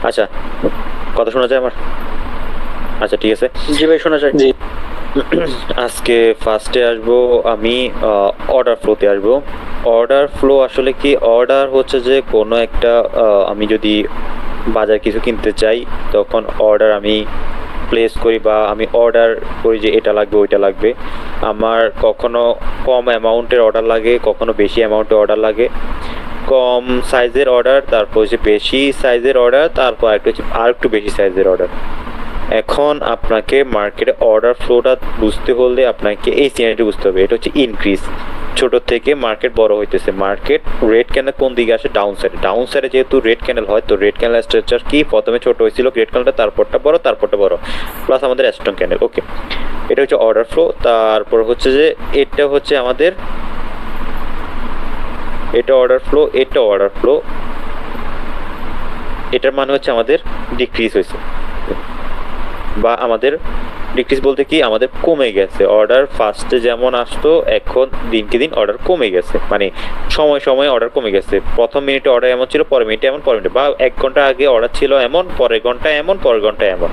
আচ্ছা, কথা শোনা যায় আমার? আচ্ছা ঠিক আছে। জি ভাই শোনা যায়। জি আজকে ফার্স্টে আসবো আমি অর্ডার ফ্লোতে আসবো। অর্ডার ফ্লো আসলে কি? অর্ডার হচ্ছে যে কোনো একটা আমি যদি বাজার কিছু কিনতে চাই, তখন অর্ডার আমি প্লেস করি বা আমি অর্ডার করি যে এটা লাগবে ওইটা লাগবে। আমার কখনো কম অ্যামাউন্টের অর্ডার লাগে, কখনো বেশি অ্যামাউন্টের অর্ডার লাগে। কম সাইজের অর্ডার, তারপর হচ্ছে বেশি সাইজের অর্ডার, তারপর একটা হচ্ছে আর একটু বেশি সাইজের অর্ডার। এখন আপনাকে মার্কেটে অর্ডার ফ্লোটা বুঝতে হলে আপনাকে এই সিনারিটি বুঝতে হবে। এটা হচ্ছে ইনক্রিজ, ছোট থেকে মার্কেট বড় হইতেছে। মার্কেট রেড ক্যান্ডেল কোন দিকে আসে? ডাউন সাইডে। ডাউন সাইডে যেহেতু রেড ক্যান্ডেল হয়, তো রেড ক্যান্ডেল স্ট্রাকচার কি? প্রথমে ছোট হয়েছিল রেড ক্যান্ডেলটা, তারপরটা বড়, তারপরটা বড়, প্লাস আমাদের স্ট্রং ক্যান্ডেল। ওকে, এটা হচ্ছে অর্ডার ফ্লো। তারপর হচ্ছে যে এটা হচ্ছে আমাদের, এটা অর্ডার ফ্লো, এটা অর্ডার ফ্লো। এটার মানে হচ্ছে আমাদের ডিক্রিজ হয়েছে, বা আমাদের ডিক্রিজ বলতে কি আমাদের কমে গেছে। অর্ডার ফার্স্টে যেমন আসতো, এখন দিনকে দিন অর্ডার কমে গেছে, মানে সময় সময় অর্ডার কমে গেছে। প্রথম মিনিটে অর্ডার এমন ছিল, পরের মিনিটে এমন, পরের মিনিটে বা 1 ঘন্টা আগে অর্ডার ছিল এমন, পরের ঘন্টা এমন, পরের ঘন্টা এমন।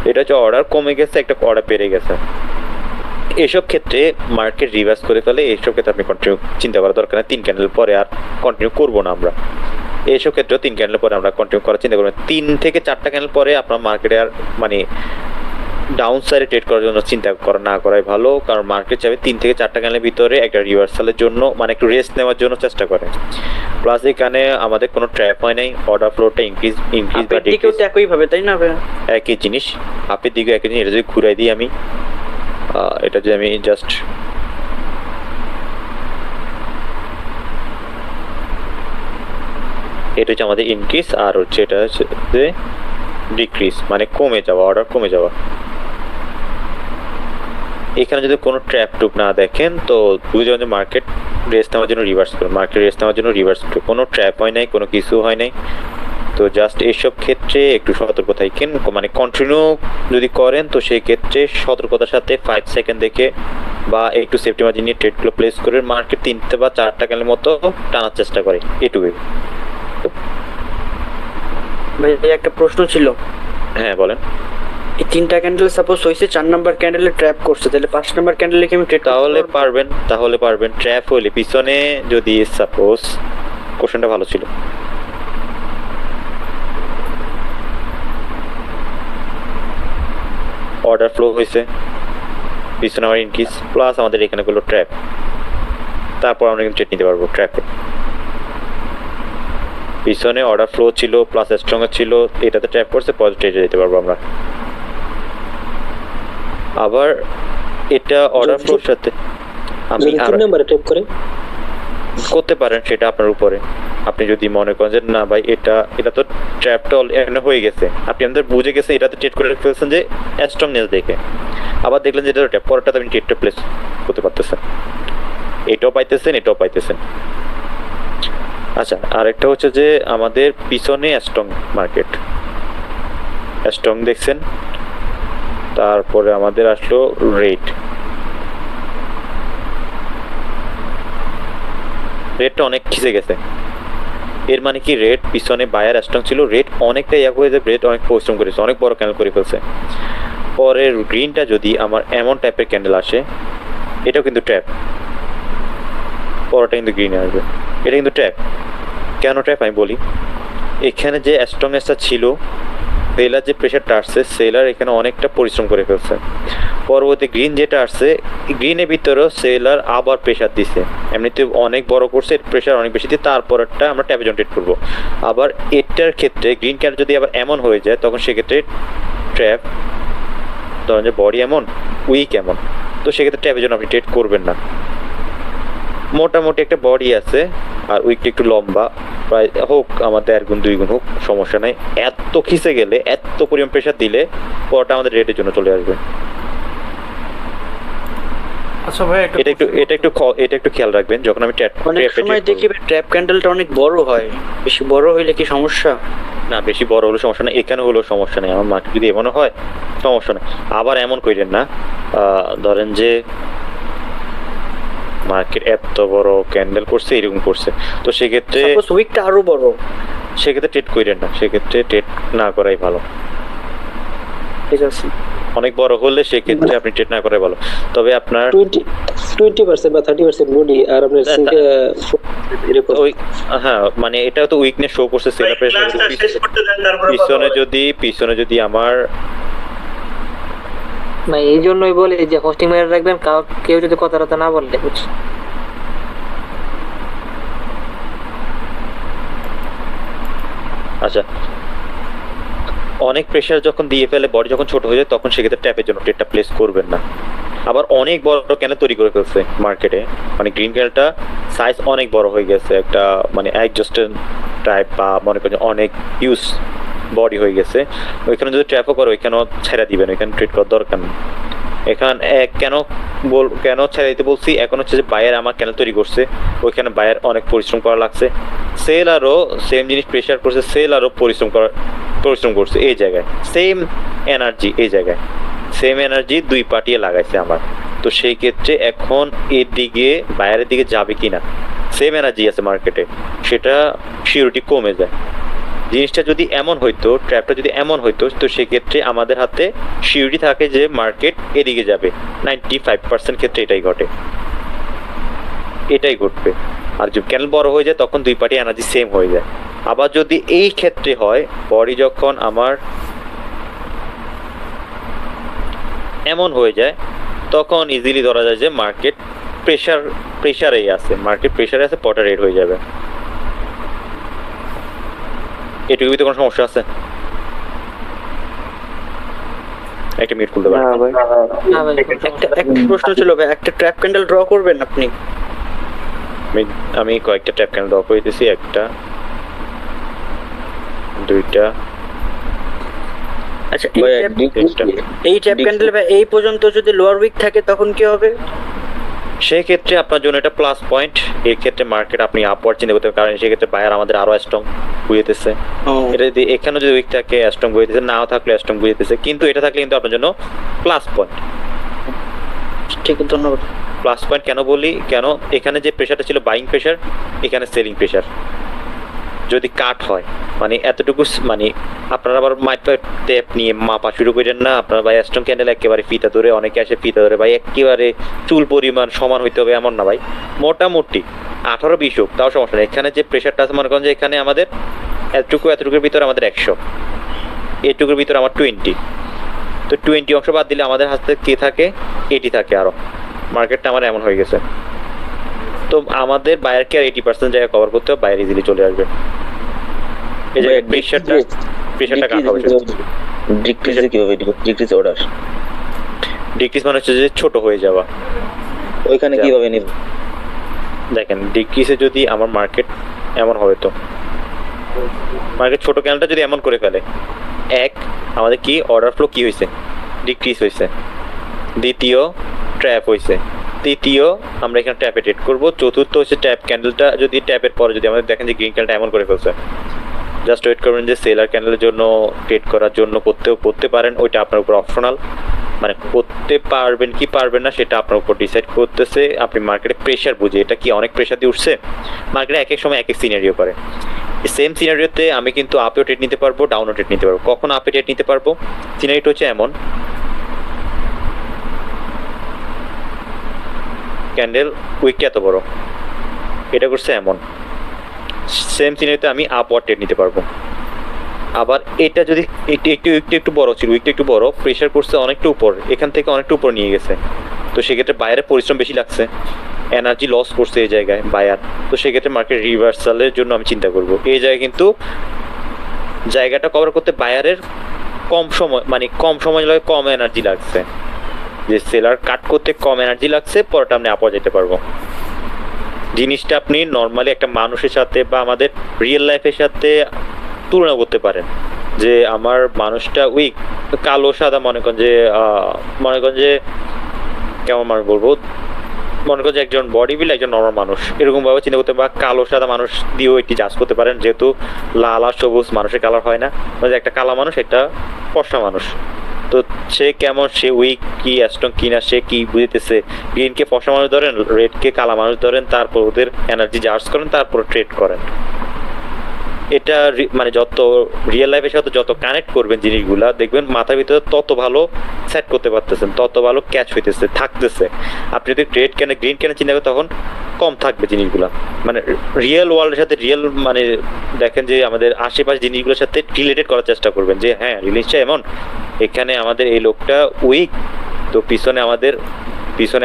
এটা হচ্ছে অর্ডার কমে গেছে, একটা অর্ডার বেড়ে গেছে। এসব ক্ষেত্রে মার্কেট রিভার্স করে ফেলে। এইসব ক্ষেত্রে আপনি কন্টিনিউ চিন্তা করা দরকার নেই। 3 ক্যান্ডেল পরে আর কন্টিনিউ করবো না আমরা। এইসব ক্ষেত্রেও 3 ক্যান্ডেল পরে আমরা কন্টিনিউ করার চিন্তা করবো। 3 থেকে 4টা ক্যান্ডেল পরে আপনার মার্কেটে আর মানে ডাউন সাইডে ট্রেড করার জন্য চিন্তা করা না করাই ভালো, কারণ মার্কেট চাবে 3 থেকে 4টা ক্যান্ডেলের ভিতরে একটা রিভার্সালের জন্য, মানে একটু রেস্ট নেওয়ার জন্য চেষ্টা করে। প্লাস এখানে আমাদের কোনো ট্র্যাপ হয় নাই। অর্ডার ফ্লোটা ইনক্রিজ বা ডিক্রিজ একই ভাবে, তাই না ভাই? একই জিনিস, আপের দিকে একই জিনিস। এটা যদি ঘুরাই দিই আমি, এটা যদি আমি জাস্ট এটা হচ্ছে আমাদের ইনক্রিজ, আর হচ্ছে এটা হচ্ছে ডিক্রিজ, মানে কমে যাওয়া, অর্ডার কমে যাওয়া। এখানে যদি কোনো ট্র্যাপ টুপ না দেখেন, তো বুঝে যাবেন যে মার্কেট রেস্ট নেওয়ার জন্য রিভার্স করে। মার্কেট রেস্ট নেওয়ার জন্য রিভার্স করে, কোনো ট্র্যাপ হয় নাই, কোনো কিছু হয় নাই। তো জাস্ট এইসব ক্ষেত্রে একটু সতর্ক থাকেন। মানে কন্টিনিউ যদি করেন, তো সেই ক্ষেত্রে সতর্কতার সাথে 5 সেকেন্ড দেখে বা একটু সেফটি মার্জিন নিয়ে ট্রেডগুলো প্লেস করে মার্কেট 3টে বা 4টা ক্যান্ডেলের মতো টানার চেষ্টা করে, এটুকুই। ভাই একটা প্রশ্ন ছিল। হ্যাঁ বলেন। এই 3টা ক্যান্ডেল সাপোজ হইছে, 4 নাম্বার ক্যান্ডেলে ট্র্যাপ করছে, তাহলে 5 নাম্বার ক্যান্ডেলে কি আমি ট্রেড তাহলে পারবেন, তাহলে পারবেন। ট্র্যাপ হলে পিছনে যদি সাপোজ, কোশ্চেনটা ভালো ছিল। অর্ডার ফ্লো হয়েছে, পিছনে আমার ইনক্রিজ, প্লাস আমাদের এখানে গুলো ট্র্যাপ, তারপর আমরা কিন্তু ট্রেড নিতে পারবো ট্র্যাপে। পিছনে অর্ডার ফ্লো ছিল, প্লাস স্ট্রং ছিল, এটাতে ট্র্যাপ করছে, পরে ট্রেডে যেতে পারবো আমরা। আবার এটা অর্ডার ফ্লোর সাথে আমি আর করতে পারেন, সেটা আপনার উপরে। আপনি যদি মনে করেন যে না ভাই এটা তো ট্র্যাপটা হয়ে গেছে, আপনি আমাদের বুঝে গেছেন, এটাতে ট্রেড করে ফেলছেন যে স্ট্রংনেস দেখে, আবার দেখলেন যে এটা ট্র্যাপ, পরেরটাতে আপনি ট্রেডটা প্লেস করতে পারতেছেন, এটাও পাইতেছেন, এটাও পাইতেছেন। আচ্ছা, আরেকটা হচ্ছে যে আমাদের পিছনে স্ট্রং মার্কেট, স্ট্রং দেখছেন, তারপরে আমাদের আসলো রেট। রেটটা অনেক খিসে গেছে। এর মানে কি? রেট পিছনে বায়ার স্ট্রং ছিল, রেট অনেকটা হয়ে যাবে, রেট অনেক পরিশ্রম করেছে, অনেক বড় ক্যান্ডেল করে ফেলছে। পরের গ্রিনটা যদি আমার এমন টাইপের ক্যান্ডেল আসে, এটাও কিন্তু ট্র্যাপ, পরটা কিন্তু গ্রিনে আসবে, এটা কিন্তু ট্র্যাপ। কেন ট্র্যাপ আমি বলি। এখানে যে স্ট্রংনেসটা ছিল, সেলার যে প্রেশারটা আসছে, সেলার এখানে অনেকটা পরিশ্রম করে ফেলছে। পরবর্তী গ্রিন যেটা আসছে, গ্রিনের ভিতরেও সেলার আবার প্রেশার দিছে, এমনিতে অনেক বড় করছে, প্রেশার অনেক বেশি দিয়ে তারপরটা আমরা ট্যাপে জন ট্রেড করবো। আবার এটার ক্ষেত্রে গ্রিন ক্যান্ডেল যদি আবার এমন হয়ে যায়, তখন সেক্ষেত্রে ট্র্যাপ, ধরেন যে বডি এমন, উইক এমন, তো সেক্ষেত্রে ট্যাপে জন আপনি ট্রেড করবেন না। মোটামুটি একটা বডি আছে আর উইকটা একটু লম্বা, প্রায় হোক আমাদের 1 গুণ 2 গুণ হোক, সমস্যা নাই। এত খিসে গেলে, এত পরিমাণ প্রেশার দিলে পরটা আমাদের রেটের জন্য চলে আসবে। আচ্ছা ভাই, এটা একটু খেয়াল রাখবেন যখন আমি অনেক সময় দেখি ট্র্যাপ ক্যান্ডেলটা অনেক বড় হয়, বেশি বড় হইলে কি সমস্যা? না, বেশি বড় হলে সমস্যা নেই, এখানে হলেও সমস্যা নেই। আমার মার্কেট যদি এমনও হয় সমস্যা নেই। আবার এমন কইলেন না, ধরেন যে মার্কেট এত বড় ক্যান্ডেল করছে, এরকম করছে, তো সেক্ষেত্রে উইকটা আরো বড়, সেক্ষেত্রে ট্রেড করেন না, সেক্ষেত্রে ট্রেড না করাই ভালো। ঠিক আছে। অনেক বড় হলে সেক্ষেত্রে আপনি ট্রেড না করাই ভালো। তবে আপনার 20% বা 30% বডি আর আপনার ওই হ্যাঁ মানে এটা তো উইকনেস শো করছে সেলার প্রেসার। পিছনে যদি আমার না এই জন্যই বলি যে হোস্টিং মেরে রাখবেন, কেউ যদি কথা না বললে বুঝছি। আচ্ছা, অনেক প্রেসার যখন দিয়ে ফেলে বডি যখন ছোট হয়ে যায় তখন সেক্ষেত্রে ট্যাপের জন্য ট্রেডটা প্লেস করবেন না। আবার অনেক বড় ক্যানেল তৈরি করে ফেলছে মার্কেটে, মানে গ্রিন ক্যানেলটা সাইজ অনেক বড় হয়ে গেছে, একটা মানে অ্যাডজাস্টেড টাইপ বা মনে করেন অনেক ইউজ বডি হয়ে গেছে। ওইখানে যদি ট্র্যাপও করে ওইখানেও ছেড়ে দিবেন, ওইখানে ট্রেড করার দরকার নেই। এখানে কেন ছেড়ে দিতে বলছি, এখন হচ্ছে যে বায়ার আমার ক্যানেল তৈরি করছে, ওইখানে বায়ার অনেক পরিশ্রম করা লাগছে, সেল আরও সেম জিনিস প্রেশার করছে, সেল আরও পরিশ্রম করছে এই জায়গায়, সেম এনার্জি এই জায়গায়, সেম এনার্জি দুই পার্টিয়ে লাগাইছে আমার। তো সেই ক্ষেত্রে এখন এর দিকে বায়ারের দিকে যাবে কিনা, সেম এনার্জি আছে মার্কেটে, সেটা সিউরিটি কমে যায়। জিনিসটা যদি এমন হইতো, ট্র্যাপটা যদি এমন হইতো, তো সেক্ষেত্রে আমাদের হাতে সিউরিটি থাকে যে মার্কেট এদিকে যাবে। 95% ক্ষেত্রে এটাই ঘটবে। আর যদি ক্যানেল বড় হয়ে যায় তখন দুই পার্টি এনার্জি সেম হয়ে যায়। আবার যদি এই ক্ষেত্রে হয়, বডি যখন আমার এমন হয়ে যায় তখন ইজিলি ধরা যায় যে মার্কেট প্রেশারেই আছে, পটা রেড হয়ে যাবে। এটুকু ভিতরে কোনো সমস্যা আছে? একটা মিনিট খুলতে পারেন? একটা প্রশ্ন ছিল ভাই, একটা ট্র্যাপ ক্যান্ডেল ড্র করবেন আপনি? আমি কয়েকটা ট্র্যাপ ক্যান্ডেল ড্র করে দিতেছি, একটা দুইটা। আচ্ছা, এই ট্র্যাপ ক্যান্ডেল এই পর্যন্ত যদি লোয়ার উইক থাকে তখন কি হবে? সেই ক্ষেত্রে আপনার জন্য এটা প্লাস পয়েন্ট। এই ক্ষেত্রে মার্কেট আপনি আপওয়ার্ড চিন্তা করতে পারেন, কারণ সেই ক্ষেত্রে বায়ার আমাদের আরো স্ট্রং বুঝতেছে। এটা যদি এখানে যদি উইক থাকে স্ট্রং বুঝতেছে, নাও থাকলে স্ট্রং বুঝতেছে, কিন্তু এটা থাকলে কিন্তু আপনার জন্য প্লাস পয়েন্ট। ঠিক আছে, ধন্যবাদ। প্লাস পয়েন্ট কেন বলি, কেন এখানে যে প্রেশারটা ছিল বাইং প্রেশার, এখানে সেলিং প্রেশার। যদি কাট হয় মানে এতটুকু, মানে আপনারা আবার ট্যাপ নিয়ে মাপা শুরু করেন না। আপনার ভাই স্ট্রং ক্যান্ডেল একেবারে ফিতা ধরে, অনেকে আসে ফিতা ধরে ভাই একেবারে চুল পরিমাণ সমান হইতে হবে এমন না ভাই, মোটামুটি 18-20 হোক তাও সমস্যা নেই। এখানে যে প্রেশারটা আছে মনে করেন যে এখানে আমাদের এতটুকুর ভিতরে আমাদের 100, এটুকুর ভিতরে আমার 20, তো 20 অংশ বাদ দিলে আমাদের হাতে কে থাকে, 80 থাকে। আরো মার্কেটটা আমার এমন হয়ে গেছে, তো আমাদের বায়ারকে আর 80% জায়গা কভার করতে হবে, বাইরে ইজিলি চলে আসবে। এই যে প্রেশারটা কাট হবে। ডিক্রিজ কিভাবে ডিক্রিজ অর্ডার? ডিক্রিজ মানে হচ্ছে যে ছোট হয়ে যাওয়া। ওইখানে কিভাবে নিব? দেখেন ডিক্রিজে যদি আমার মার্কেট এমন হবে, তো মার্কেট ছোট ক্যান্ডেলটা যদি এমন করে ফেলে, এক আমাদের কি অর্ডার ফ্লো কি হয়েছে, ডিক্রিজ হয়েছে। দ্বিতীয় ট্র্যাপ হয়েছে। তৃতীয় আমরা এখানে ট্যাপে ট্রেড করবো। চতুর্থ হচ্ছে ট্যাপ ক্যান্ডেলটা যদি ট্যাপের পরে যদি আমাদের দেখেন যে গ্রিন ক্যান্ডেলটা এমন করে ফেলছে, জাস্ট ওয়েট করবেন যে সেলার ক্যান্ডেলের জন্য ট্রেড করার জন্য করতে পারেন, ওইটা আপনার উপর অপশনাল। মানে করতে পারবেন কি পারবেন না সেটা আপনার উপর ডিসাইড করতেছে। আপনি মার্কেটে প্রেশার বুঝে, এটা কি অনেক প্রেশার দিয়ে উঠছে, মার্কেটে এক এক সময় এক এক সিনারিও করে। সেম সিনারিওতে আমি কিন্তু আপেও ট্রেড নিতে পারবো, ডাউনও ট্রেড নিতে পারবো। কখন আপে ট্রেড নিতে পারবো, সিনারিটা হচ্ছে এমন, ক্যান্ডেল উইকটা এত বড়, এটা করছে এমন, সেম সিনারিতে আমি আপওয়ার্ড ট্রেড নিতে পারবো। আবার এটা যদি একটু বড় ছিল, উইকটা একটু বড়, প্রেশার করছে অনেকটা উপর, এখান থেকে অনেকটা উপর নিয়ে গেছে, তো সেক্ষেত্রে বাইরে পরিশ্রম বেশি লাগছে, এনার্জি লস করছে এই জায়গায় বায়ার, তো সেক্ষেত্রে মার্কেট রিভার্সালের জন্য আমি চিন্তা করব। এই জায়গায় কিন্তু জায়গাটা কভার করতে বায়ারের কম সময় লাগে, কম এনার্জি লাগছে, যে সেলার কাট করতে কম এনার্জি লাগছে, পরটা আপনি আপওয়ার্ড যেতে পারবো। জিনিসটা আপনি নর্মালি একটা মানুষের সাথে বা আমাদের রিয়েল লাইফের সাথে তুলনা করতে পারেন, যে আমার মানুষটা উইক, কালো সাদা, মনে করেন যে কেমন মানুষ বলবো, মনে করেন যে একজন বডি বিল্ডার, একজন নরমাল মানুষ, এরকম ভাবে চিন্তা করতে, বা কালো সাদা মানুষ দিয়েও এটি জাজ করতে পারেন, যেহেতু লাল আর সবুজ মানুষের কালার হয় না, মানে একটা কালা মানুষ, একটা ফর্সা মানুষ, তো সে কেমন, সে উইক কি স্ট্রং কিনা সে কি বুঝতেছে। গ্রিনকে ফর্সা মানুষ ধরেন, রেডকে কালা মানুষ ধরেন, তারপর ওদের এনার্জি জাজ করেন, তারপর ট্রেড করেন। এটা মানে যত রিয়েল লাইফের সাথে যত কানেক্ট করবেন জিনিসগুলা দেখবেন মাথার ভিতরে তত ভালো সেট করতে পারতেছেন, তত ভালো ক্যাচ হইতেছে থাকতেছে। আপনি যদি গ্রেট ক্যানে গ্রিন ক্যানে চিন্তা করেন তখন কম থাকবে জিনিসগুলা, মানে রিয়েল ওয়ার্ল্ডের সাথে রিয়েল মানে দেখেন যে আমাদের আশেপাশে জিনিসগুলোর সাথে রিলেটেড করার চেষ্টা করবেন যে হ্যাঁ রিলিজটা এমন, এখানে আমাদের এই লোকটা উইক, তো পিছনে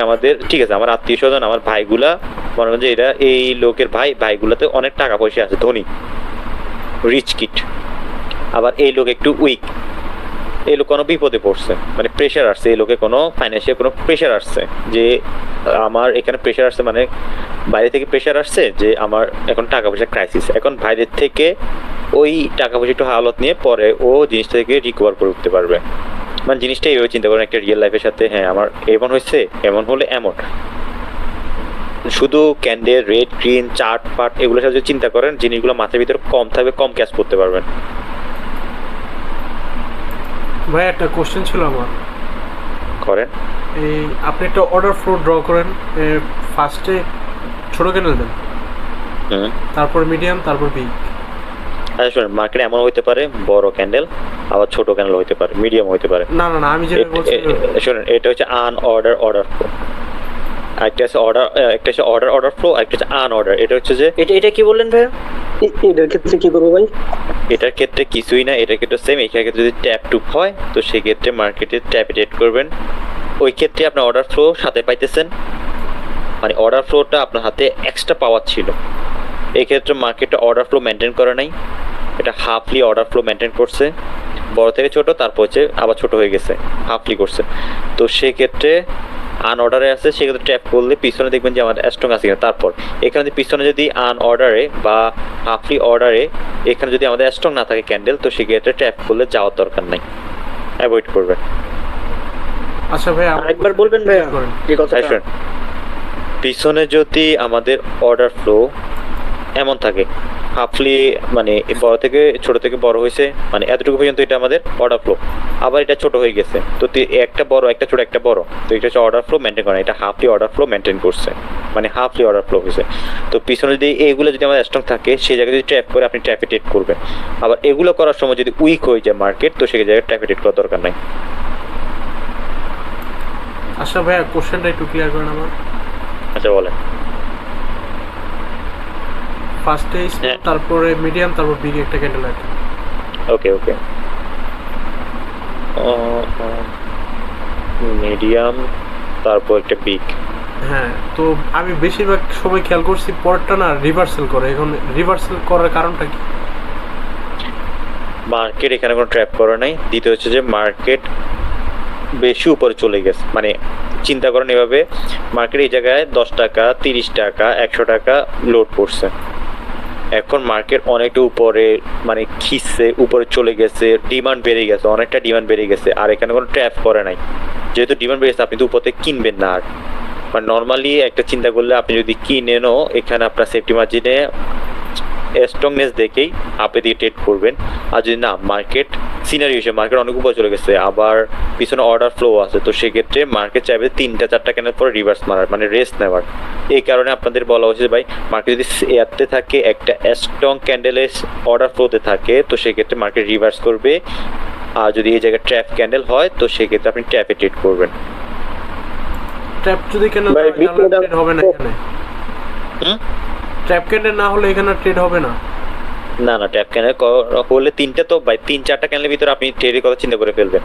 আমাদের ঠিক আছে আমার আত্মীয় স্বজন আমার ভাইগুলা মনে করেন যে এরা এই লোকের ভাইগুলাতে অনেক টাকা পয়সা আছে, ধনী রিচ কিট, আবার এই লোক একটু উইক, এই লোক কোনো বিপদে পড়ছে, মানে প্রেশার আসছে, এই লোকে কোনো ফাইন্যান্সিয়াল কোনো প্রেশার আসছে, যে আমার এখানে প্রেশার আসছে মানে বাইরে থেকে প্রেশার আসছে যে আমার এখন টাকা পয়সার ক্রাইসিস, এখন বাইরের থেকে ওই টাকা পয়সা একটু হালত নিয়ে পরে ও জিনিসটা থেকে রিকভার করে উঠতে পারবে। মানে জিনিসটা এইভাবে চিন্তা করেন একটা রিয়েল লাইফের সাথে, হ্যাঁ আমার এমন হয়েছে, এমন হলে এমন, শুধু candle red green chart part এগুলোর সাথে চিন্তা করেন জিনিসগুলো মাথার ভিতরে কম থাকবে, কম ক্যাচ করতে পারবেন। ভাই একটা কোশ্চেন ছিল আমার, করেন এই আপনি একটা অর্ডার ফ্লো ড্র করেন, ফার্স্টে ছোট ক্যান্ডেল দেন, তারপর মিডিয়াম, তারপর বিগ। আচ্ছা শুনুন, মার্কেটে এমন হইতে পারে বড় ক্যান্ডেল, আবার ছোট ক্যান্ডেল হইতে পারে, মিডিয়াম হইতে পারে। না না না আমি যেটা বলছি শুনুন, এটা হচ্ছে অর্ডার ফ্লো, একটা আছে অর্ডার ফ্লো, একটা হচ্ছে আনঅর্ডার। এটা হচ্ছে যে এটা কি বললেন ভাই? এটার ক্ষেত্রে কি করবো ভাই? এটার ক্ষেত্রে কিছুই না, এটার ক্ষেত্রে সেম। এখানে ক্ষেত্রে যদি ট্যাপ টুপ হয় তো সেই ক্ষেত্রে মার্কেটে ট্যাপে ট্রেড করবেন, ওই ক্ষেত্রে আপনার অর্ডার ফ্লো সাথে পাইতেছেন, মানে অর্ডার ফ্লোটা আপনার হাতে এক্সট্রা পাওয়ার ছিল। এই ক্ষেত্রে মার্কেটটা অর্ডার ফ্লো মেনটেন করে নাই, এটা হাফলি অর্ডার ফ্লো মেনটেন করছে, বড় থেকে ছোট, তারপর হচ্ছে আবার ছোট হয়ে গেছে, হাফলি করছে। তো সেক্ষেত্রে আনঅর্ডারে আছে, সেক্ষেত্রে ট্যাপ করলে পিছনে দেখবেন যে আমার স্ট্রং আছে কিনা। তারপর এখানে যদি পিছনে যদি আনঅর্ডারে বা হাফলি অর্ডারে এখানে যদি আমাদের স্ট্রং না থাকে ক্যান্ডেল, তো সেক্ষেত্রে ট্যাপ করলে যাওয়ার দরকার নাই, অ্যাভয়েড করবেন। আচ্ছা ভাই আরেকবার বলবেন ভাই কি কথা? পিছনে যদি আমাদের অর্ডার ফ্লো এমন থাকে হাফলি, মানে বড় থেকে ছোট থেকে বড় হয়েছে, মানে এতটুকু পর্যন্ত এটা আমাদের অর্ডার ফ্লো, আবার এটা ছোট হয়ে গেছে, তো একটা বড় একটা ছোট একটা বড়, তো এটা হচ্ছে অর্ডার ফ্লো মেনটেন করে, এটা হাফলি অর্ডার ফ্লো মেনটেন করছে, মানে হাফলি অর্ডার ফ্লো হয়েছে। তো পিছনে যদি এইগুলো যদি আমাদের স্ট্রং থাকে সেই জায়গায় যদি ট্র্যাপ করে আপনি ট্র্যাপে ট্রেড করবেন। আবার এগুলো করার সময় যদি উইক হয়ে যায় মার্কেট, তো সেই জায়গায় ট্র্যাপে ট্রেড করার দরকার নাই। আচ্ছা ভাইয়া কোশ্চেনটা একটু ক্লিয়ার করেন আমার। আচ্ছা বলেন। ফার্স্টে তারপরে মিডিয়াম, তারপর বিগ একটা ক্যান্ডেল আছে। ওকে মিডিয়াম তারপর একটা বিগ। হ্যাঁ, তো আমি বেশিরভাগ সময় খেয়াল করছি পরেরটা না রিভার্সাল করে, এখন রিভার্সাল করার কারণটা কি? মার্কেট এখানে কোনো ট্র্যাপ করে নাই। দ্বিতীয় হচ্ছে যে মার্কেট বেশি উপরে চলে গেছে, মানে চিন্তা করেন এভাবে, মার্কেট এই জায়গায় 10 টাকা 30 টাকা 100 টাকা লোড করছে, এখন মার্কেট অনেকটা উপরে মানে খিসছে, উপরে চলে গেছে, ডিমান্ড বেড়ে গেছে, অনেকটা ডিমান্ড বেড়ে গেছে, আর এখানে কোনো ট্র্যাপ করে নাই। যেহেতু ডিমান্ড বেড়েছে আপনি তো উপর থেকে কিনবেন না, আর মানে নর্মালি একটা চিন্তা করলে আপনি যদি কিনেনও এখানে আপনার সেফটি মার্জিনে স্ট্রংনেস দেখেই আপনি দিয়ে ট্রেড করবেন। আর যদি না মার্কেট সিনারি হিসেবে মার্কেট অনেক উপরে চলে গেছে, আবার পিছনে অর্ডার ফ্লো আছে, তো সেক্ষেত্রে মার্কেট চাইবে 3-4টা ক্যান্ডেল পরে রিভার্স মারার, মানে রেস্ট নেওয়ার। এই কারণে আপনাদের বলা হচ্ছে ভাই মার্কেট যদি এতে থাকে একটা স্ট্রং ক্যান্ডেলের অর্ডার ফ্লোতে থাকে, তো সেক্ষেত্রে মার্কেট রিভার্স করবে। আর যদি এই জায়গায় ট্র্যাপ ক্যান্ডেল হয়, তো সেক্ষেত্রে আপনি ট্র্যাপে ট্রেড করবেন। ট্র্যাপ যদি ক্যান্ডেল ট্রেড হবে না এখানে, ট্র্যাপ ক্যান্ডেল না হলে এখানে ট্রেড হবে না। না ট্র্যাপ ক্যান্ডেল হলে 3টা তো ভাই 3-4টা ক্যান্ডেলের ভিতরে আপনি ট্রেডের কথা চিন্তা করে ফেলবেন,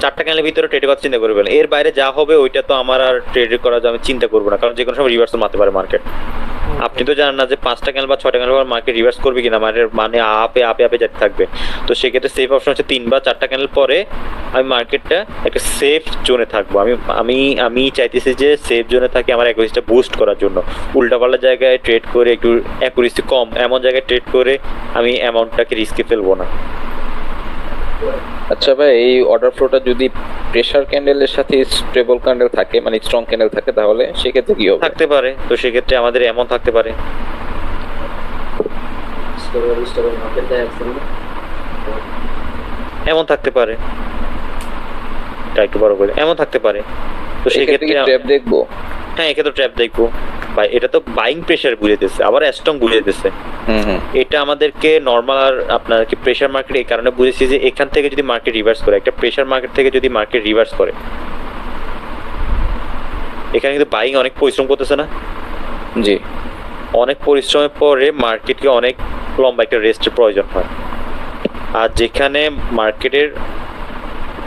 4টা ক্যান্ডেলের ভিতরে ট্রেডের কথা চিন্তা করে ফেলবেন। এর বাইরে যা হবে ওইটা তো আমার আর ট্রেড করার আমি চিন্তা করবো না, কারণ যে কোনো সময় রিভার্সাল মারতে পারে মার্কেট। আপনি তো জানেন না যে 5টা ক্যান্ডেল বা 6টা ক্যান্ডেল পর মার্কেট রিভার্স করবে কিনা, মানে আপে যেতে থাকবে। তো সেক্ষেত্রে সেফ অপশন হচ্ছে 3 বা 4টা ক্যান্ডেল পরে আমি মার্কেটটা একটা সেফ জোনে থাকবো। আমি চাইতেছি যে সেফ জোনে থাকি আমার অ্যাকুরেসিটা বুস্ট করার জন্য। উল্টাপাল্টা জায়গায় ট্রেড করে একটু অ্যাকুরেসি কম এমন জায়গায় ট্রেড করে আমি অ্যামাউন্টটাকে রিস্কে ফেলবো না। আচ্ছা ভাই, এই অর্ডার ফ্লোটা যদি প্রেসার ক্যান্ডেলের সাথে স্টেবল ক্যান্ডেল থাকে, মানে স্ট্রং ক্যান্ডেল থাকে, তাহলে সেক্ষেত্রে কি হবে? থাকতে পারে, তো সেক্ষেত্রে আমাদের এমন থাকতে পারে, এমন থাকতে পারে, একটু বড় করে এমন থাকতে পারে। তো সেক্ষেত্রে ট্র্যাপ দেখবো। হ্যাঁ, এক্ষেত্রে ট্র্যাপ দেখবো। ভাই এটা তো বাইং প্রেসার বুঝাইতেছে, আবার স্ট্রং বুঝাইতেছে। এটা আমাদেরকে নর্মাল আর আপনার কি প্রেসার মার্কেট এই কারণে বুঝেছি যে এখান থেকে যদি মার্কেট রিভার্স করে, একটা প্রেসার মার্কেট থেকে যদি মার্কেট রিভার্স করে, এখানে কিন্তু বাইং অনেক পরিশ্রম করতেছে না? জি, অনেক পরিশ্রমের পরে মার্কেটকে অনেক লম্বা একটা রেস্টের প্রয়োজন হয়। আর যেখানে মার্কেটের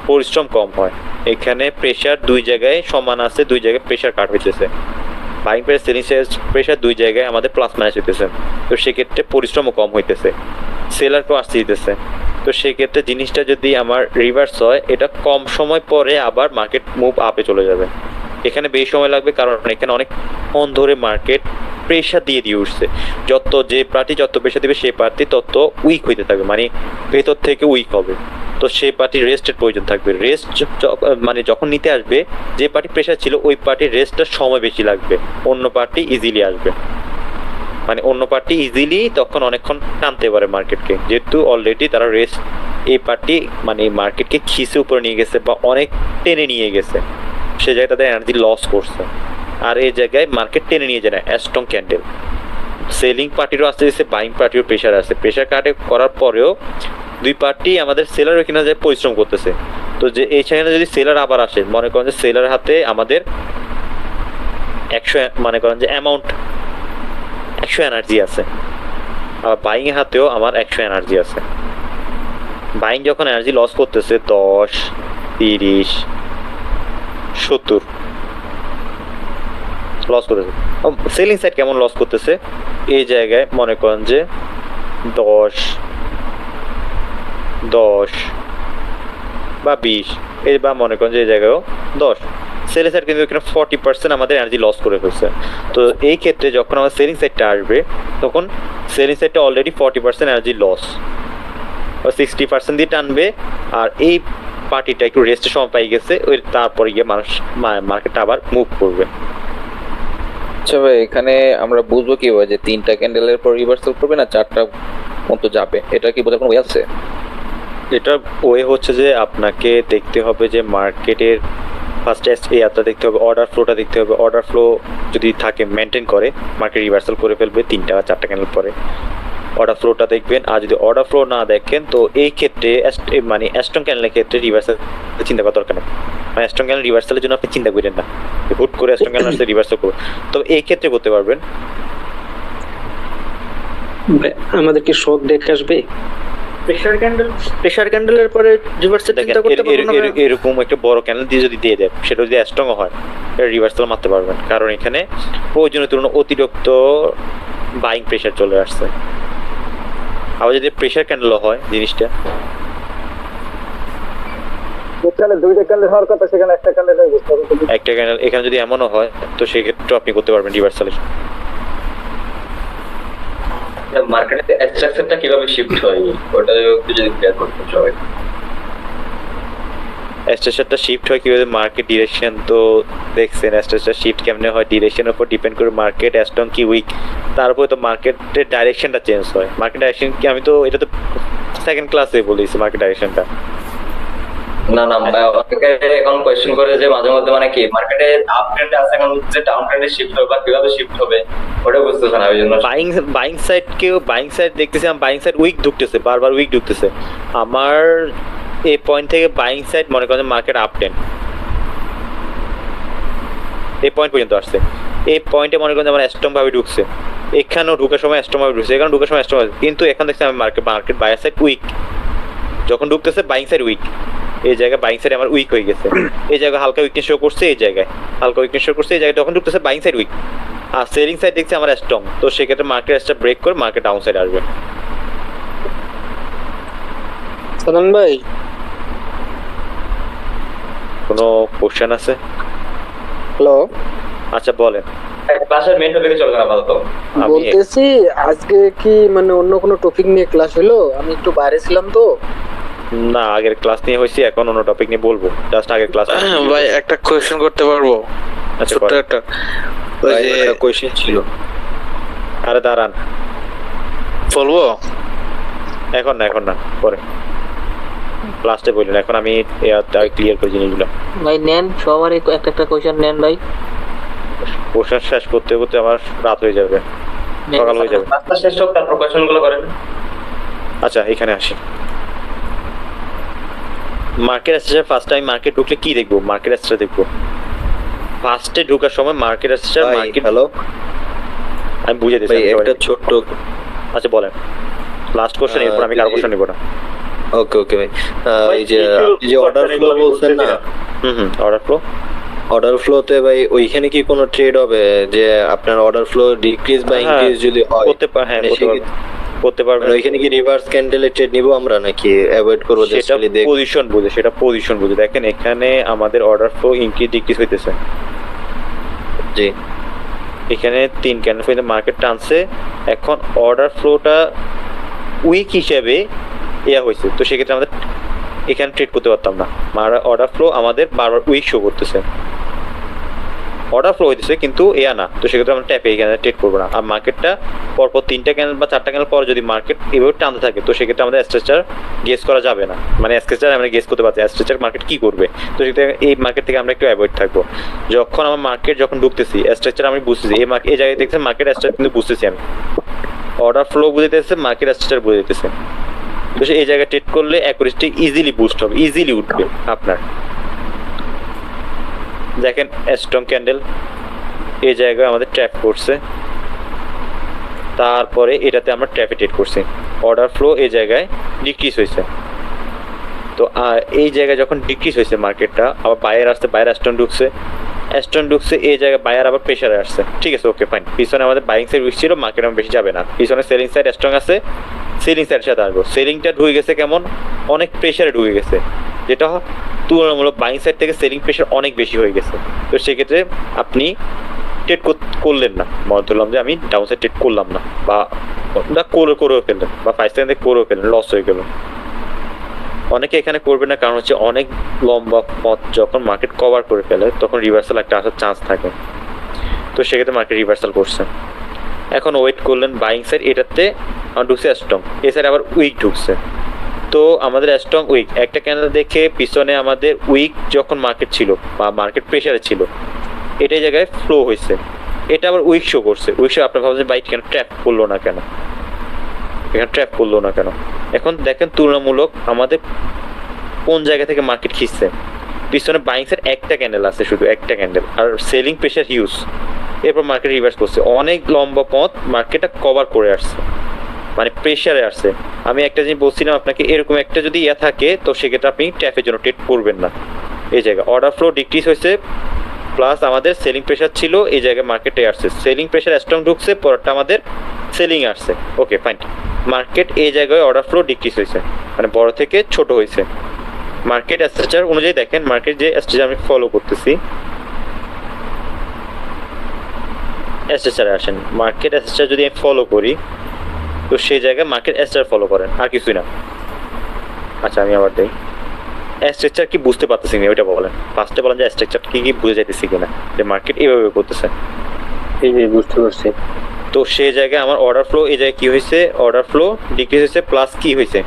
পরিশ্রম কম হয়, এখানে প্রেসার দুই জায়গায় সমান আছে, দুই জায়গায় প্রেসার কাট হইতেছে। বাইং প্রেসার, সেলিং প্রেসার দুই জায়গায় আমাদের প্লাস মাইনাস হইতেছে, তো সেক্ষেত্রে পরিশ্রমও কম হইতেছে, সেলারকেও আসতে দিতেছে। তো সেক্ষেত্রে জিনিসটা যদি আমার রিভার্স হয়, এটা কম সময় পরে আবার মার্কেট মুভ আপে চলে যাবে। এখানে বেশি সময় লাগবে, কারণ এখানে অনেক অন ধরে মার্কেট প্রেশার দিয়ে উঠছে। যত যে পার্টি যত প্রেশার দিবে সেই পার্টি তত উইক হইতে থাকবে, মানে ভেতর থেকে উইক হবে। তো সেই পার্টির রেস্টের প্রয়োজন থাকবে। রেস্ট মানে যখন নিতে আসবে, যে পার্টি প্রেশার ছিল ওই পার্টির রেস্টের সময় বেশি লাগবে, অন্য পার্টি ইজিলি আসবে। মানে অন্য পার্টি ইজিলি তখন অনেকক্ষণ টানতে পারে মার্কেটকে, যেহেতু অলরেডি তারা রেস্ট, এই পার্টি মানে মার্কেটকে খিসে উপরে নিয়ে গেছে বা অনেক টেনে নিয়ে গেছে, সে জায়গায় তাদের এনার্জি লস করছে। আর এই জায়গায় মার্কেট টেনে নিয়ে যায় না স্ট্রং ক্যান্ডেল। সেলিং পার্টিরও আসতে দিচ্ছে, বাইং পার্টিরও প্রেশার আছে। প্রেশার কাটে করার পরেও দুই পার্টি আমাদের সেলার ওইখানে যায় পরিশ্রম করতেছে। তো যে এই সেখানে যদি সেলার আবার আসে, মনে করেন যে সেলার হাতে আমাদের 100 মনে করেন যে অ্যামাউন্ট 100 এনার্জি আছে, আর বাইং এর হাতেও আমার 100 এনার্জি আছে। বাইং যখন এনার্জি লস করতেছে 10, 30, 70 লস করতেছে, সেলিং সাইড কেমন লস করতেছে, এই জায়গায় মনে করেন যে 10 বা 20, এই বা মনে করেন যে এই জায়গায়ও 10। সেলিং সাইড কিন্তু এখানে 40% আমাদের এনার্জি লস করে ফেলছে। তো এই ক্ষেত্রে যখন আমার সেলিং সাইডটা আসবে, তখন সেলিং সাইডটা অলরেডি 40% এনার্জি লস, 60% দিয়ে টানবে। আর এই পার্টিটা একটু রেস্টের সময় পাই গেছে, ওই তারপরে গিয়ে মানুষ মার্কেটটা আবার মুভ করবে। আচ্ছা ভাই, এখানে আমরা বুঝবো কিভাবে যে 3টা ক্যান্ডেলের পর রিভার্সাল করবে না 4টা মতো যাবে? এটা কি বোঝার কোনো ওয়ে আছে? এটা ওয়ে হচ্ছে যে আপনাকে দেখতে হবে যে মার্কেটের ফার্স্ট ইয়ারটা দেখতে হবে, অর্ডার ফ্লোটা দেখতে হবে। অর্ডার ফ্লো যদি থাকে মেনটেন করে, মার্কেট রিভার্সাল করে ফেলবে 3টা বা 4টা ক্যান্ডেল পরে। অর্ডার ফ্লোটা দেখবেন। আর যদি অর্ডার ফ্লো না দেখেন, তো এই ক্ষেত্রে মানে স্ট্রং ক্যান্ডেলের ক্ষেত্রে রিভার্সাল চিন্তা করার দরকার নেই। মানে স্ট্রং ক্যান্ডেল রিভার্সালের জন্য আপনি চিন্তা করেন না, হুট করে স্ট্রং ক্যান্ডেল আসলে রিভার্সাল করবো, তো এই ক্ষেত্রে করতে পারবেন। আমাদের কি শক দেখে আসবে? প্রেসার ক্যান্ডেলের পরে রিভার্সের চিন্তা করতে পারবো না। এরকম একটা বড় ক্যান্ডেল দিয়ে যদি দিয়ে দেয়, সেটা যদি স্ট্রং হয়, রিভার্সাল মারতে পারবেন, কারণ এখানে প্রয়োজনীয় তুলনায় অতিরিক্ত বাইং প্রেসার চলে আসছে। আবার যদি প্রেসার ক্যান্ডেল হয় জিনিসটা, দুইটা ক্যান্ডেল হওয়ার কথা, সেখানে একটা ক্যান্ডেল হয়ে গেছে। একটা ক্যান্ডেল এখানে যদি এমনও হয়, তো সেক্ষেত্রে আপনি করতে পারবেন রিভার্সালের। মার্কেটে স্ট্রাকচারটা কিভাবে শিফট হয় ওটা একটু যদি ক্লিয়ার করতে সবাই। স্ট্রাকচারটা শিফট হয় কিভাবে, মার্কেট ডিরেকশন তো দেখছেন, স্ট্রাকচার শিফট কেমনে হয়, ডিরেকশনের উপর ডিপেন্ড করে মার্কেট স্ট্রং কি উইক, তারপরে তো মার্কেটের ডাইরেকশনটা চেঞ্জ হয়। মার্কেট ডাইরেকশন কি, আমি তো এটা তো সেকেন্ড ক্লাসে বলেছি মার্কেট ডাইরেকশনটা। না অনেকে এখন কোয়েশ্চেন করে যে মাঝে মধ্যে মানে কি মার্কেটে আপ ট্রেন্ডে আছে, এখন যে ডাউন ট্রেন্ডে শিফট হবে বা কিভাবে শিফট হবে ওটা বুঝতেছ না, ওই জন্য বাইং সাইড দেখতেছি, বাইং সাইড উইক ঢুকতেছে, বারবার উইক ঢুকতেছে। আমার এই পয়েন্ট থেকে বাইং সাইড মনে করেন মার্কেট আপ ট্রেন্ড এই পয়েন্ট পর্যন্ত আসছে, এই পয়েন্টে মনে করেন আমার স্ট্রং ভাবে ঢুকছে, এখানেও ঢুকার সময় স্ট্রং ভাবে ঢুকছে, এখানে ঢুকার সময় স্ট্রং, কিন্তু এখন দেখছি আমি মার্কেট বায়ার সাইড উইক, যখন ঢুকতেছে বাইং সাইড উইক, এই জায়গায় বাইং সাইড আমার উইক হয়ে গেছে, এই জায়গায় হালকা উইকনেস শো করছে, এই জায়গায় হালকা উইকনেস শো করছে, এই জায়গায় যখন ঢুকতেছে বাইং সাইড উইক, আর সেলিং সাইড দেখছি আমার স্ট্রং, তো সেক্ষেত্রে মার্কেট একটা ব্রেক করে মার্কেট ডাউন সাইড আসবে। সালাম ভাই, কোনো কোশ্চেন আছে? হ্যালো, আচ্ছা বলেন। ক্লাসের মেইন টপিকে চলে গেল আপাতত। বলতেছি আজকে কি মানে অন্য কোনো টপিক নিয়ে ক্লাস হলো? আমি একটু বাইরে ছিলাম তো। না, আগের ক্লাস নিয়ে হয়েছি, এখন অন্য টপিক নিয়ে বলবো। জাস্ট আগের ক্লাস। ভাই একটা কোশ্চেন করতে পারবো? আচ্ছা, ছোট একটা কোশ্চেন ছিল। আরে দাঁড়ান, বলবো এখন না পরে লাস্টে বললেন, এখন আমি ক্লিয়ার করে জিনিসগুলো। ভাই নেন, সবার একটা কোয়েশ্চেন নেন ভাই। কোশ্চেন শেষ করতে করতে আমার রাত হয়ে যাবে, সকাল হয়ে যাবে। ক্লাসটা শেষ হোক, তারপর কোয়েশ্চেন গুলো করেন। আচ্ছা এখানে আসি। Market assessor first time market ঢুকলে কি দেখবো? মার্কেট অ্যাসেসর দেখবো। ফার্স্টে ঢোকার সময় মার্কেট অ্যাসেসর মার্কেট, হ্যালো আমি বুঝে দিচ্ছি ভাই, একটা ছোট্ট, আচ্ছা বলেন লাস্ট কোশ্চেন, এরপর আমি কারো কোশ্চেন নিব না। ওকে ওকে ভাই, এই যে আপনি যে অর্ডার ফ্লো বলছেন না, অর্ডার ফ্লো, অর্ডার ফ্লোতে ভাই ওইখানে কি কোনো ট্রেড হবে যে আপনার অর্ডার ফ্লো ডিক্রিজ বা ইনক্রিজ যদি হয়? হ্যাঁ করতে পারবেন। ওইখানে কি রিভার্স ক্যান্ডেলে ট্রেড নিব আমরা নাকি অ্যাভয়েড করব? সেটা পজিশন বুঝে, সেটা পজিশন বুঝে। দেখেন এখানে আমাদের অর্ডার ফ্লো ইনক্রিজ ডিক্রিজ হইতেছে। জি, এখানে 3 ক্যান্ডেল পর্যন্ত মার্কেট টানছে। এখন অর্ডার ফ্লোটা উইক হিসেবে হয়েছে, তো সেক্ষেত্রে আমাদের এখানে ট্রেড করতে পারতাম না। অর্ডার ফ্লো আমাদের বারবার উইক শো করতেছে, অর্ডার ফ্লো হইতেছে কিন্তু না, তো সেক্ষেত্রে আমরা ট্যাপে এখানে ট্রেড করবো না। আর মার্কেটটা পরপর 3টা ক্যান্ডেল বা 4টা ক্যান্ডেল পর যদি মার্কেট এভাবে টানতে থাকে, তো সেক্ষেত্রে আমাদের স্ট্রাকচার গেস করা যাবে না। মানে স্ট্রাকচার আমরা গেস করতে পারছি স্ট্রাকচার মার্কেট কি করবে, তো সেক্ষেত্রে এই মার্কেট থেকে আমরা একটু অ্যাভয়েড থাকবো। যখন আমার মার্কেট যখন ঢুকতেছি স্ট্রাকচার আমি বুঝতেছি, এই জায়গায় দেখছি মার্কেট স্ট্রাকচার কিন্তু বুঝতেছি আমি, অর্ডার ফ্লো বুঝতেছে, মার্কেট স্ট্রাকচার বুঝতেছে। তো এই জায়গায় ট্রেড করলে অ্যাকুরেসিটি ইজিলি বুস্ট হবে, ইজিলি উঠবে আপনার। দেখেন স্ট্রং ক্যান্ডেল এই জায়গায় আমাদের ট্র্যাপ করছে, তারপরে এটাতে আমরা ট্র্যাপে ট্রেড করছি। অর্ডার ফ্লো এই জায়গায় ডিক্রিজ হয়েছে, তো এই জায়গায় যখন ডিক্রিজ হয়েছে মার্কেটটা আবার বায়ার আসছে, বায়ার স্টোন ঢুকছে এই জায়গায়, বায়ার আবার প্রেসারে আসছে। ঠিক আছে, ওকে ফাইন। পিছনে আমাদের বাইং সাইড উইক ছিল, মার্কেট আমার বেশি যাবে না। পিছনে সেলিং সাইড স্ট্রং আছে, সেলিং সাইডের সাথে আসবো। সেলিংটা ঢুকে গেছে কেমন, অনেক প্রেসারে ঢুকে গেছে, যেটা তুলনামূলক বাইং সাইড থেকে সেলিং প্রেসার অনেক বেশি হয়ে গেছে। তো সেক্ষেত্রে আপনি ট্রেড করলেন না, মনে ধরলাম যে আমি ডাউন সাইড ট্রেড করলাম না, বা করেও ফেললেন, বা 5 সেকেন্ড থেকে করেও ফেললেন, লস হয়ে গেল। অনেকে এখানে করবে না, কারণ হচ্ছে অনেক লম্বা পথ যখন মার্কেট কভার করে ফেলে তখন রিভার্সাল একটা আসার চান্স থাকে, তো সেক্ষেত্রে মার্কেট রিভার্সাল করছে। এখন ওয়েট করলেন বাইং সাইড, এটাতে ঢুকছে স্ট্রং, এ সাইড আবার উইক ঢুকছে। তো আমাদের স্ট্রং উইক একটা ক্যান্ডেল দেখে পিছনে আমাদের উইক যখন মার্কেট ছিল বা মার্কেট প্রেসারে ছিল, এটাই জায়গায় ফ্লো হয়েছে, এটা আবার উইক শো করছে। উইক শো আপনার ভাবছেন বাইক কেন ট্র্যাপ করলো না কেন, এখানে ট্র্যাপ করলো না কেন। এখন দেখেন তুলনামূলক আমাদের কোন জায়গা থেকে মার্কেট খিচ্ছে। পিছনে বাইং সাইড একটা ক্যান্ডেল আছে, শুধু একটা ক্যান্ডেল, আর সেলিং প্রেসার হিউজ। এরপর মার্কেট রিভার্স করছে, অনেক লম্বা পথ মার্কেটটা কভার করে আসছে, মানে প্রেসারে আসছে। আমি একটা জিনিস বলছিলাম আপনাকে, এরকম একটা যদি থাকে তো সেক্ষেত্রে আপনি ট্র্যাপের জন্য ট্রেড করবেন না। এই জায়গায় অর্ডার ফ্লো ডিক্রিজ হয়েছে, প্লাস আমাদের সেলিং প্রেসার ছিল, এই জায়গায় মার্কেটে আসছে। সেলিং প্রেসার স্ট্রং ঢুকছে, পরটা আমাদের সেলিং আসছে। ওকে ফাইন, মার্কেট এই জায়গায় অর্ডার ফ্লো ডিক্রিজ হয়েছে, মানে বড় থেকে ছোট হয়েছে। মার্কেট স্ট্রাকচার অনুযায়ী দেখেন, মার্কেট যে স্ট্রাকচার আমি ফলো করতেছি, স্ট্রাকচারে আসেন। মার্কেট স্ট্রাকচার যদি আমি ফলো করি, তো সেই জায়গায় মার্কেট স্ট্রাকচার ফলো করেন, আর কিছুই না। আচ্ছা আমি আবার দেই, স্ট্রাকচার কি বুঝতে পারতেছি না ওইটা বলেন। ফার্স্টে বলেন যে স্ট্রাকচার কি বুঝে যাইতেছি কিনা, যে মার্কেট এইভাবে করতেছে। বুঝতে পারছি। তো সেই জায়গায় আমার অর্ডার ফ্লো এই জায়গায় কি হয়েছে, অর্ডার ফ্লো ডিক্রিজ হয়েছে, প্লাস কি হয়েছে,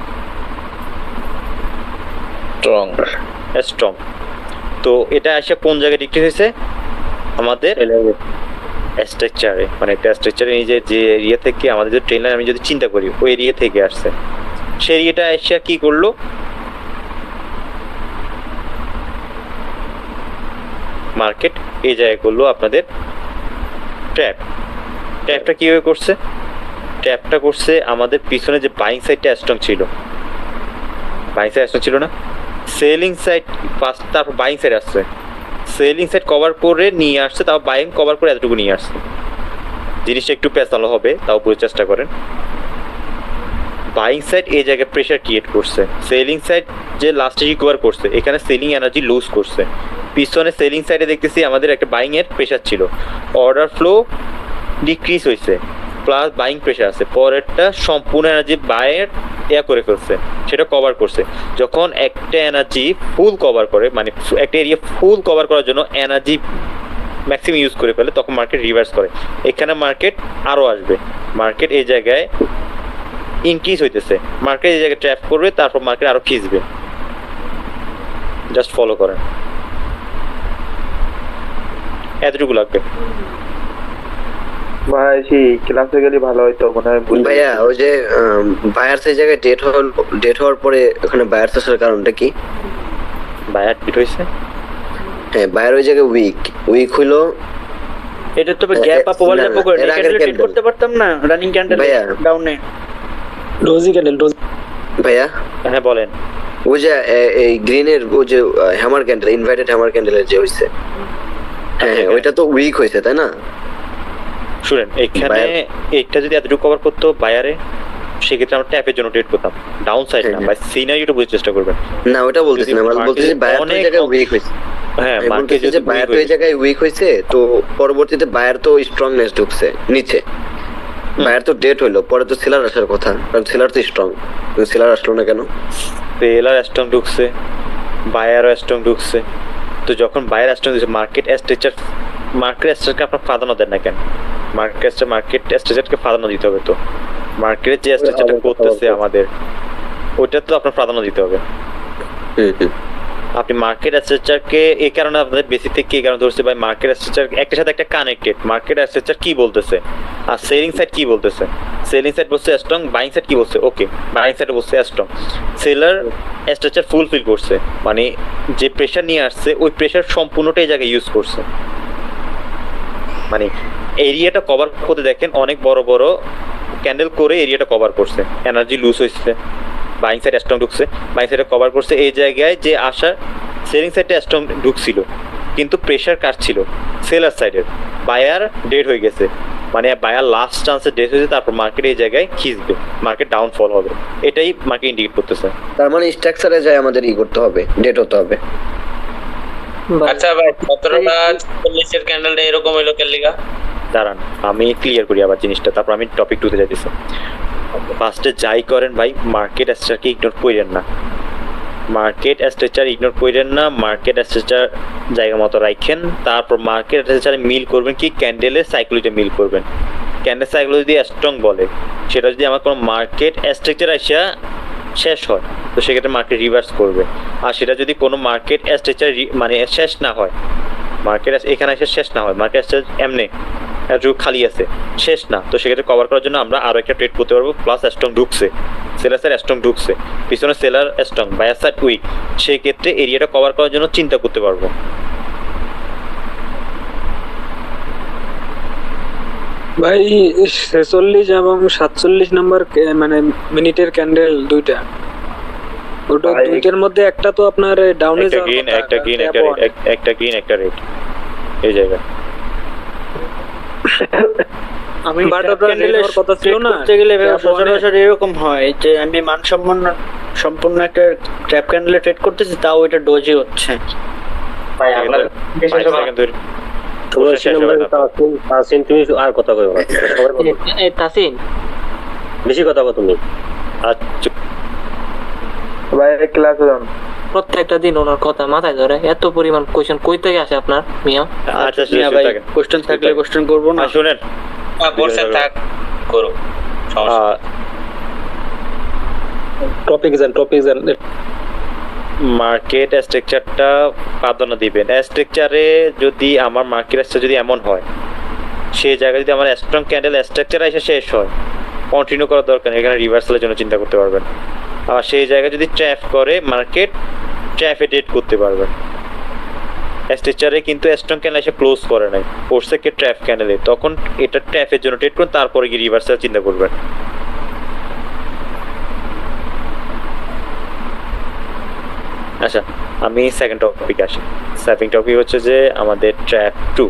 স্ট্রং। তো এটা এসে কোন জায়গায় ডিক্রিজ হয়েছে, আমাদের স্ট্রাকচারে, মানে স্ট্রাকচারে যে এরিয়া থেকে আমাদের যে ট্রেন লাইন আমি যদি চিন্তা করি, ওই এরিয়া থেকে আসছে। সেই এরিয়াটা এসে কি করলো, মার্কেট এই জায়গায় করলো আপনাদের ট্র্যাপ। ট্র্যাপটা কিভাবে করছে, ট্র্যাপটা করছে আমাদের পিছনে যে বাইং সাইডটা স্ট্রং ছিল, বাইং সাইড স্ট্রং ছিল না, সেলিং সাইড ফার্স্ট, তারপর বাইং সাইড আসছে, সেলিং সাইড কভার করে নিয়ে আসছে, তাও বাইং কভার করে এতটুকু নিয়ে আসছে। জিনিসটা একটু পেঁচালো হবে, তাও বুঝতে চেষ্টা করেন। বাইং সাইড এই জায়গায় প্রেসার ক্রিয়েট করছে, সেলিং সাইড যে লাস্টে রিকভার করছে, এখানে সেলিং এনার্জি লুজ করছে। পিছনে সেলিং সাইডে দেখতেছি আমাদের একটা বাইং এর প্রেসার ছিল, অর্ডার ফ্লো ডিক্রিজ হয়েছে, প্লাস বাইং প্রেসার আছে। পরেরটা সম্পূর্ণ এনার্জি বায়ের করে ফেলছে, সেটা কভার করছে। যখন একটা এনার্জি ফুল কভার করে, মানে একটা এরিয়া ফুল কভার করার জন্য এনার্জি ম্যাক্সিমাম ইউজ করে ফেলে, তখন মার্কেট রিভার্স করে। এখানে মার্কেট আরও আসবে, মার্কেট এই জায়গায় ইনক্রিজ হইতেছে, মার্কেট এই জায়গায় ট্র্যাপ করবে, তারপর মার্কেট আরো খিচবে। জাস্ট ফলো করেন, এতটুকু লাগবে। ভাই সেই ক্লাসে গেলে ভালো হইতো মনে হয়। ভাইয়া ওই যে বায়ার সেই জায়গায় ডেট হওয়ার পরে ওখানে বায়ার আসার কারণটা কি? বায়ার ডেট হয়েছে, হ্যাঁ বায়ার ওই জায়গায় উইক হইলো। এটা তো গ্যাপ আপ ওভার ল্যাপ করে ক্যান্ডেল ট্রেড করতে পারতাম না রানিং ক্যান্ডেল ডাউনে ডোজি ক্যান্ডেল ডোজ। ভাইয়া হ্যাঁ বলেন। ওই যে এই গ্রিনের ওই যে হ্যামার ক্যান্ডেল, ইনভাইটেড হ্যামার ক্যান্ডেলের যে হইছে, হ্যাঁ ওইটা তো উইক হয়েছে তাই না? শুনেন এখানে এইটা যদি এতটুকু কভার করতো বায়ারে, সেক্ষেত্রে আমরা ট্যাপের জন্য ট্রেড করতাম, ডাউন সাইড না। ভাই সিনারিওটা বুঝতে চেষ্টা করবেন। না ওটা বলতেছি না, আমরা বলতেছি বায়ার তো জায়গায় উইক হয়েছে। হ্যাঁ মার্কেট যদি বায়ার তো এই জায়গায় উইক হয়েছে, তো পরবর্তীতে বায়ার তো স্ট্রংনেস ঢুকছে নিচে, বায়ার তো ডেট হইলো, পরে তো সেলার আসার কথা, কারণ সেলার তো স্ট্রং, সেলার আসলো না কেন? সেলার স্ট্রং ঢুকছে, বায়ারও স্ট্রং ঢুকছে। তো যখন বায়ার স্ট্রং ঢুকছে, মার্কেট স্ট্রাকচারকে আপনার প্রাধান্য দেন না কেন? মার্কেট স্ট্রাকচারকে প্রাধান্য দিতে হবে। তো মার্কেটের যে স্ট্রাকচারটা করতেছে আমাদের, ওইটা তো আপনার প্রাধান্য দিতে হবে। আপনি মার্কেট স্ট্রাকচারকে এই কারণে আপনাদের বেসিক থেকে এই কারণে ধরছে ভাই, মার্কেট স্ট্রাকচার একটার সাথে একটা কানেক্টেড। মার্কেট স্ট্রাকচার কি বলতেছে আর সেলিং সাইড কি বলতেছে? সেলিং সাইড বলছে স্ট্রং, বাইং সাইড কি বলছে? ওকে, বাইং সাইড বলছে স্ট্রং। সেলার স্ট্রাকচার ফুলফিল করছে, মানে যে প্রেসার নিয়ে আসছে ওই প্রেসার সম্পূর্ণটা এই জায়গায় ইউজ করছে। মানে এরিয়াটা কভার করতে দেখেন অনেক বড় বড় ক্যান্ডেল করে এরিয়াটা কভার করছে, এনার্জি লুজ হয়েছে। বাইং সাইড স্ট্রং ঢুকছে, বাইং সাইডে কভার করছে। এই জায়গায় যে আসা সেলিং সাইডে স্ট্রং ঢুকছিল, কিন্তু প্রেসার কাটছিল সেলার সাইডের। বায়ার ডেড হয়ে গেছে, মানে বায়ার লাস্ট চান্সে ডেড হয়েছে, তারপর মার্কেট এই জায়গায় খিঁচবে, মার্কেট ডাউনফল হবে। এটাই মার্কেট ইন্ডিকেট করতেছে। তার মানে স্ট্রাকচারে যায় আমাদের করতে হবে, ডেট হতে হবে। আচ্ছা ভাই 17টা 40 এর ক্যান্ডেলটা এরকম হইলো কেন লিগা? দাঁড়ান আমি ক্লিয়ার করি আবার জিনিসটা, তারপর আমি টপিক 2 তে যাইতেছি। ফার্স্টে যাই করেন ভাই, মার্কেট স্ট্রাকচারকে ইগনোর করেন না। মার্কেট স্ট্রাকচার ইগনোর করেন না, মার্কেট স্ট্রাকচার জায়গা মতো রাখেন। তারপর মার্কেট স্ট্রাকচারে মিল করবেন কি, ক্যান্ডেলের সাইকোলজিতে মিল করবেন। ক্যান্ডেল সাইকোলজি যদি স্ট্রং বলে, সেটা যদি আমার কোনো মার্কেট স্ট্রাকচার আসা শেষ হয়, তো সেক্ষেত্রে মার্কেট রিভার্স করবে। আর সেটা যদি কোনো মার্কেট স্ট্রাকচার মানে শেষ না হয়, মার্কেট এখানে এসে শেষ না হয়, মার্কেট এমনি একটু খালি আছে, শেষ না, তো সেক্ষেত্রে কভার করার জন্য আমরা আরো একটা ট্রেড করতে পারবো। প্লাস স্ট্রং ঢুকছে, সেলার সাইড স্ট্রং ঢুকছে, পিছনে seller strong, buyer side weak, সেই ক্ষেত্রে এরিয়াটা কভার করার জন্য চিন্তা করতে পারবো। ভাই 46 এবং 47 নাম্বার মানে মিনিটের ক্যান্ডেল দুইটা, ওটা দুইটার মধ্যে একটা তো আপনার ডাউনে একটা গ্রিন একটা রেড এই জায়গা। আমি ক্যান্ডেলের কথা ছিল না, করতে গেলে সচরাচর এরকম হয় যে আমি সম্পূর্ণ একটা ট্র্যাপ ক্যান্ডেলে ট্রেড করতেছি, তাও এটা ডোজে হচ্ছে। ভাই আপনার তাসিন তুমি আর কথা কইবা, এই তাসিন বেশি কথা কও তুমি। আচ্ছা ভাই ক্লাসে যান, প্রত্যেকটা দিন ওনার কথা মাথায় ধরে। এত পরিমাণ কোশ্চেন কই থেকে আসে আপনার মিয়া? আচ্ছা মিয়া ভাই কোশ্চেন থাকলে কোশ্চেন করব না। শুনেন বলছেন থাক করো, টপিক জান মার্কেট স্ট্রাকচারটা প্রাধান্য দিবেন। স্ট্রাকচারে যদি আমার মার্কেট স্ট্রাকচার যদি এমন হয়, সেই জায়গায় যদি আমার স্ট্রং ক্যান্ডেল স্ট্রাকচার এসে শেষ হয়, কন্টিনিউ করার দরকার নেই, এখানে রিভার্সালের জন্য চিন্তা করতে পারবেন। আর সেই জায়গায় যদি ট্র্যাপ করে, মার্কেট ট্র্যাপে ডেট করতে পারবেন। স্ট্রাকচারে কিন্তু স্ট্রং ক্যান্ডেল এসে ক্লোজ করে নাই, করছে কে ট্র্যাপ ক্যান্ডেলে, তখন এটা ট্র্যাপের জন্য ট্রেড করুন, তারপরে গিয়ে রিভার্সাল চিন্তা করবেন। আচ্ছা আমি সেকেন্ড টপিক আসি। সেকেন্ড টপিক হচ্ছে যে আমাদের ট্র্যাপ 2।